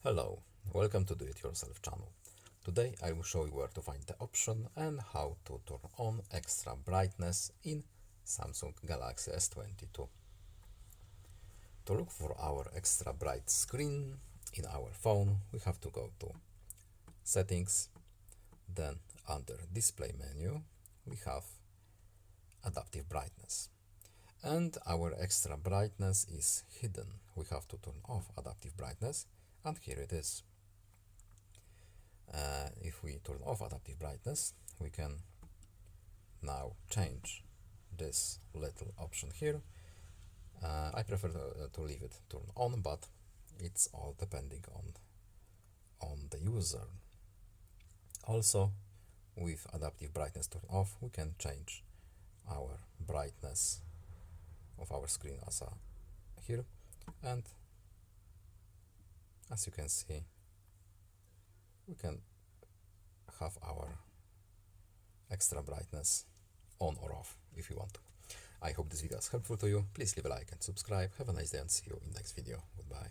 Hello, welcome to Do It Yourself channel. Today I will show you where to find the option and how to turn on extra brightness in Samsung Galaxy S22. To look for our extra bright screen in our phone, we have to go to Settings, then under Display menu we have Adaptive Brightness. And our extra brightness is hidden. We have to turn off adaptive brightness, and here it is. If we turn off adaptive brightness, we can now change this little option here. I prefer to leave it turned on, but it's all depending on the user. Also, with adaptive brightness turned off, we can change our brightness of our screen as here, and as you can see, we can have our extra brightness on or off if you want to. I hope this video is helpful to you. Please leave a like and subscribe. Have a nice day and see you in next video. Goodbye.